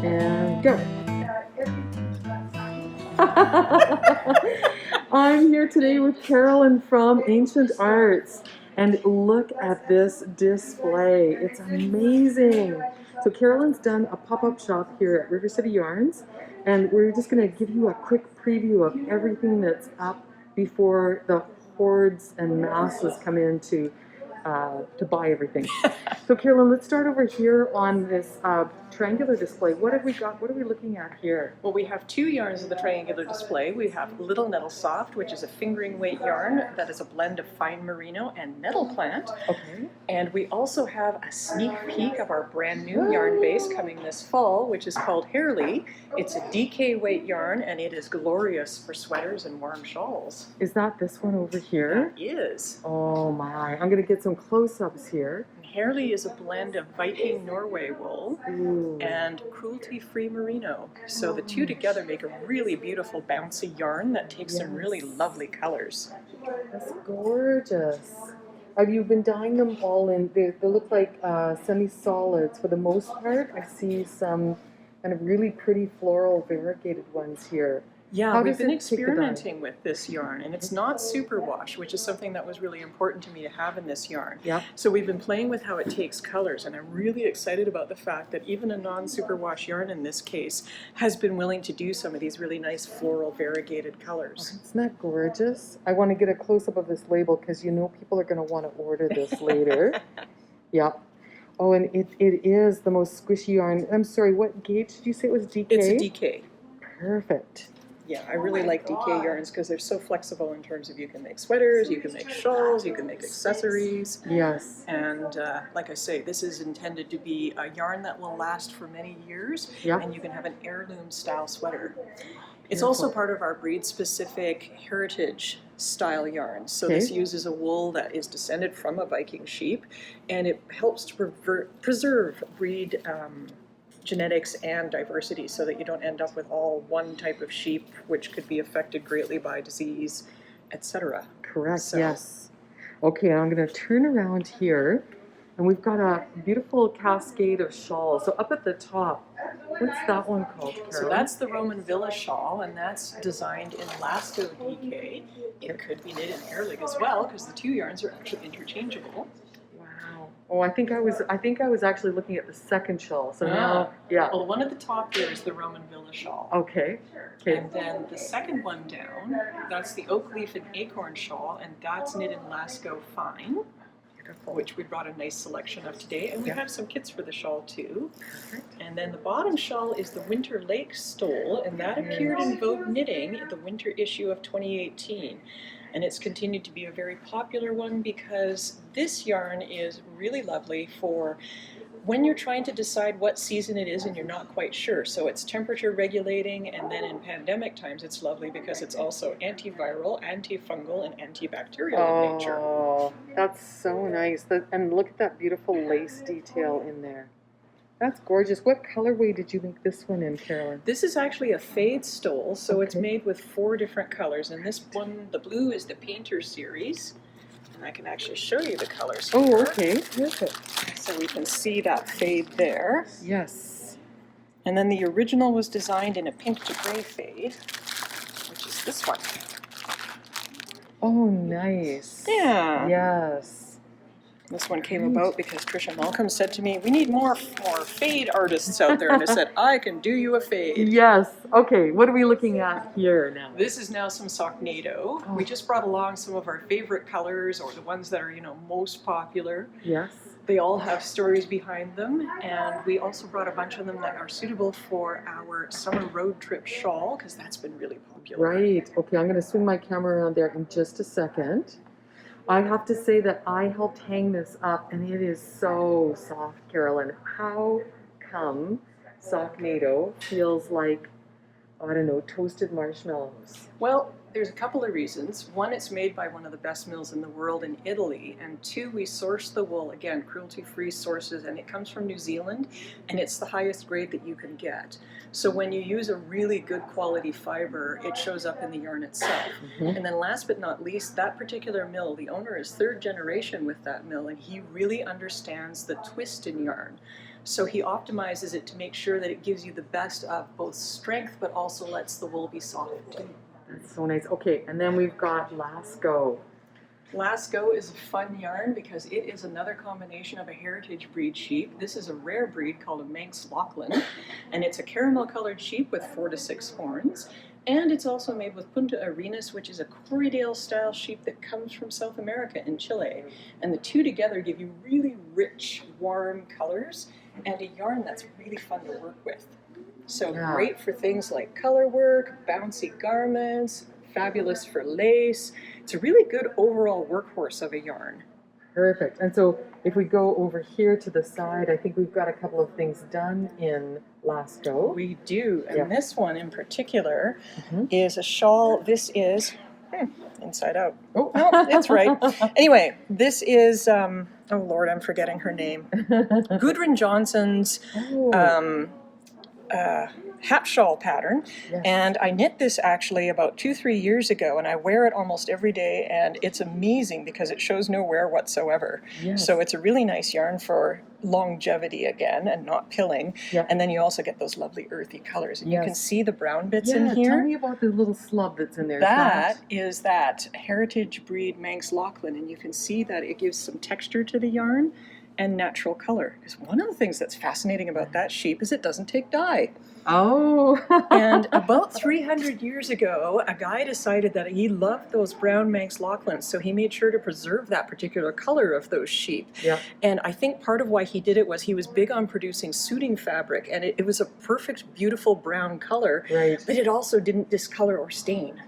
And go. I'm here today with Carolyn from Ancient Arts, and look at this display. It's amazing. So Carolyn's done a pop-up shop here at River City Yarns, and we're just going to give you a quick preview of everything that's up before the hordes and masses come in to buy everything. So Carolyn, let's start over here on this triangular display. What have we got? What are we looking at here? Well, we have two yarns in the triangular display. We have Little Nettle Soft, which is a fingering weight yarn that is a blend of fine merino and nettle plant. Okay. And we also have a sneak peek of our brand new yarn base coming this fall, which is called Herlig. It's a DK weight yarn, and it is glorious for sweaters and warm shawls. Is that this one over here? That is. Oh my, I'm gonna get some close-ups here. Herlig is a blend of Viking Norway Wool Ooh. and cruelty-free merino. So the two together make a really beautiful bouncy yarn that takes some really lovely colors. That's gorgeous. Have you been dyeing them all in, they look like semi-solids for the most part. I see some kind of really pretty floral variegated ones here. Yeah, How we've does been it take the dye? experimenting with this yarn, and it's not superwash, which is something that was really important to me to have in this yarn. Yeah. So we've been playing with how it takes colors, and I'm really excited about the fact that even a non-superwash yarn in this case has been willing to do some of these really nice floral variegated colors. Isn't that gorgeous? I want to get a close-up of this label because you know people are going to want to order this later. Yep. Oh, and it is the most squishy yarn. I'm sorry, what gauge did you say it was? DK? It's a DK. Perfect. Yeah, I really like DK yarns because they're so flexible in terms of you can make sweaters, you can make shawls, you can make accessories. Yes. And like I say, this is intended to be a yarn that will last for many years, Yeah. and you can have an heirloom style sweater. It's also part of our breed-specific heritage style yarn. So this uses a wool that is descended from a Viking sheep, and it helps to preserve breed genetics and diversity so that you don't end up with all one type of sheep, which could be affected greatly by disease, etc. Correct, So- yes. Okay, I'm going to turn around here, and we've got a beautiful cascade of shawls. So up at the top, what's that one called, Carol? So that's the Roman Villa shawl, and that's designed in Lascaux DK. It could be knit in Herlig as well, because the two yarns are actually interchangeable. Wow. Oh, I think I was actually looking at the second shawl. So now, yeah. Well, the one at the top there is the Roman Villa shawl. Okay. Okay. And then the second one down, that's the oak leaf and acorn shawl, and that's knit in Lascaux fine, Beautiful. which we brought a nice selection of today. And we Yeah. have some kits for the shawl too. Perfect. And then the bottom shawl is the Winter Lake stole, and that appeared in Vogue Knitting in the winter issue of 2018. And it's continued to be a very popular one because this yarn is really lovely for when you're trying to decide what season it is and you're not quite sure. So it's temperature regulating, and then in pandemic times it's lovely because it's also antiviral, antifungal, and antibacterial in nature. Oh, that's so nice. And look at that beautiful lace detail in there. That's gorgeous. What colorway did you make this one in, Carolyn? This is actually a fade stole, so it's Okay. made with 4 different colors. And this one, the blue, is the Painter series. And I can actually show you the colors here. Oh, okay. Perfect. So we can see that fade there. Yes. And then the original was designed in a pink to gray fade, which is this one. Oh, nice. Yeah. Yes. This one came about because Trisha Malcolm said to me, we need more fade artists out there. And I said, I can do you a fade. Yes. Okay, what are we looking at here now? This is now some Socknado. We just brought along some of our favorite colors, or the ones that are, most popular. Yes. They all have stories behind them, and we also brought a bunch of them that are suitable for our summer road trip shawl, because that's been really popular. Right. Okay, I'm going to swing my camera around there in just a second. I have to say that I helped hang this up, and it is so soft, Carolyn. How come Socknado feels like, I don't know, toasted marshmallows? Well, there's a couple of reasons. One, it's made by one of the best mills in the world in Italy, and 2, we source the wool, again, cruelty-free sources, and it comes from New Zealand, and it's the highest grade that you can get. So when you use a really good quality fiber, it shows up in the yarn itself. And then last but not least, that particular mill, the owner is 3rd generation with that mill, and he really understands the twist in yarn. So he optimizes it to make sure that it gives you the best of both strength, but also lets the wool be soft too. That's so nice. Okay, and then we've got Lascaux. Lascaux is a fun yarn because it is another combination of a heritage breed sheep. This is a rare breed called a Manx Lachlan, and it's a caramel colored sheep with 4 to 6 horns. And it's also made with Punta Arenas, which is a Corriedale style sheep that comes from South America in Chile. And the two together give you really rich, warm colors and a yarn that's really fun to work with. So great for things like color work, bouncy garments, fabulous for lace. It's a really good overall workhorse of a yarn. Perfect. And so if we go over here to the side, I think we've got a couple of things done in Lascaux. We do. And this one in particular is a shawl. This is inside out. Oh, no, it's right. Anyway, this is, oh Lord, I'm forgetting her name. Gudrun Johnson's hat shawl pattern. Yes. And I knit this actually about 2-3 years ago, and I wear it almost every day, and it's amazing because it shows no wear whatsoever. Yes. So it's a really nice yarn for longevity again and not pilling. Yep. And then you also get those lovely earthy colors, and you can see the brown bits in here. Tell me about the little slub that's in there. That is that heritage breed Manx Lachlan, and you can see that it gives some texture to the yarn and natural color. Because one of the things that's fascinating about that sheep is it doesn't take dye. Oh. And about 300 years ago, a guy decided that he loved those brown Manx Lachlans, so he made sure to preserve that particular color of those sheep. Yeah. And I think part of why he did it was he was big on producing suiting fabric, and it was a perfect, beautiful brown color, but it also didn't discolor or stain.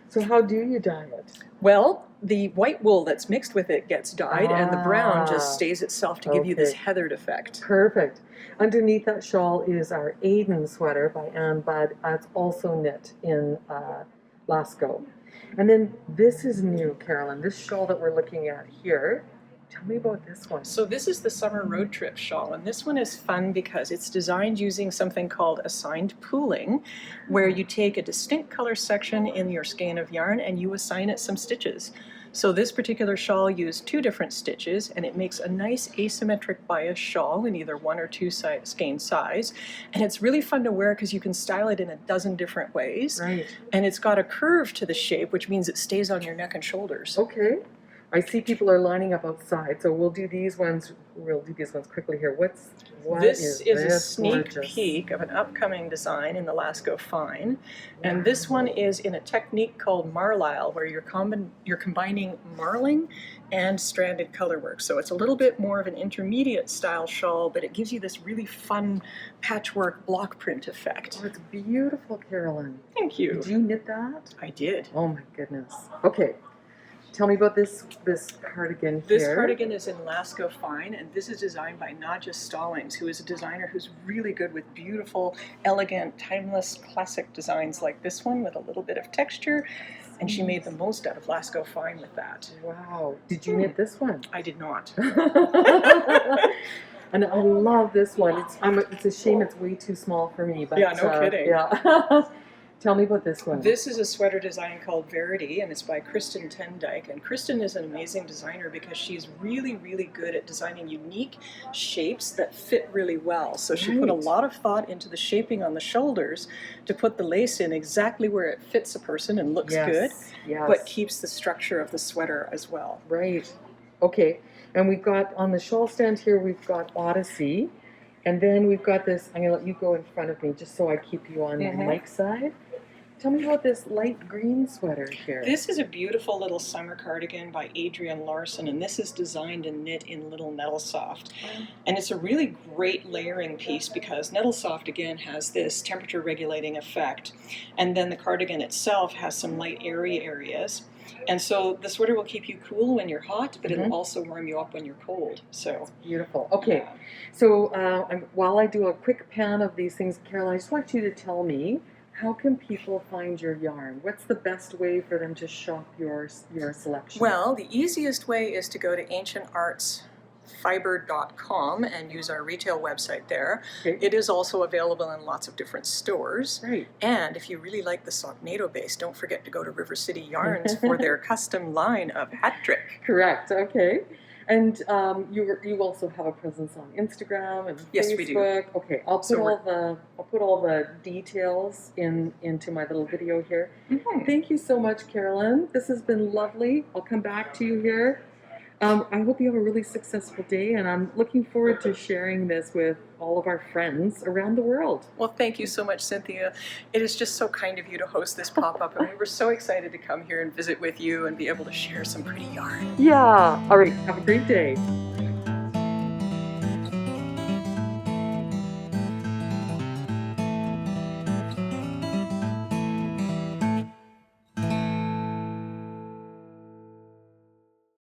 So how do you dye it? Well, the white wool that's mixed with it gets dyed, and the brown just stays itself to give you this heathered effect. Perfect. Underneath that shawl is our Aiden sweater by Anne Budd. It's also knit in Lascaux. And then this is new, Carolyn. This shawl that we're looking at here. Tell me about this one. So this is the summer road trip shawl, and this one is fun because it's designed using something called assigned pooling, where you take a distinct color section in your skein of yarn and you assign it some stitches. So this particular shawl used 2 different stitches, and it makes a nice asymmetric bias shawl in either 1 or 2 skein size. And it's really fun to wear because you can style it in a dozen different ways. Right. And it's got a curve to the shape, which means it stays on your neck and shoulders. Okay. I see people are lining up outside, so we'll do these ones. We'll do these ones quickly here. This is a sneak peek of an upcoming design in the Lascaux Fine, and this one is in a technique called Marlisle, where you're combining marling and stranded color work. So it's a little bit more of an intermediate style shawl, but it gives you this really fun patchwork block print effect. Oh, it's beautiful, Carolyn. Thank you. Did you knit that? I did. Oh my goodness. Okay. Tell me about this cardigan here. This cardigan is in Lascaux Fine, and this is designed by Nadja Stallings, who is a designer who's really good with beautiful, elegant, timeless, classic designs like this one with a little bit of texture, and she made the most out of Lascaux Fine with that. Wow. Did you knit this one? I did not. And I love this one. It's a shame it's way too small for me. But, yeah, no kidding. Yeah. Tell me about this one. This is a sweater design called Verity, and it's by Kristen Tendyke. And Kristen is an amazing designer because she's really, really good at designing unique shapes that fit really well. So she put a lot of thought into the shaping on the shoulders to put the lace in exactly where it fits a person and looks good, but keeps the structure of the sweater as well. Right. Okay. And we've got, on the shawl stand here, we've got Odyssey. And then we've got this, I'm going to let you go in front of me just so I keep you on the mic side. Tell me about this light green sweater here. This is a beautiful little summer cardigan by Adrienne Larson, and this is designed and knit in little Nettle Soft. And it's a really great layering piece because Nettle Soft, again, has this temperature regulating effect. And then the cardigan itself has some light airy areas. And so the sweater will keep you cool when you're hot, but it'll also warm you up when you're cold. So beautiful. Okay, so while I do a quick pan of these things, Carol, I just want you to tell me, how can people find your yarn? What's the best way for them to shop your selection? Well, the easiest way is to go to ancientartsfibre.com and use our retail website there. Okay. It is also available in lots of different stores. Right. And if you really like the Socknado base, don't forget to go to River City Yarns for their custom line of hat trick. Correct. Okay. And you also have a presence on Instagram and Yes, Facebook. we do. Okay, I'll put all the details into my little video here. Mhm. Thank you so much, Carolyn. This has been lovely. I'll come back to you here. I hope you have a really successful day, and I'm looking forward to sharing this with all of our friends around the world. Well, thank you so much, Cynthia. It is just so kind of you to host this pop-up, and we were so excited to come here and visit with you and be able to share some pretty yarn. Yeah. All right. Have a great day.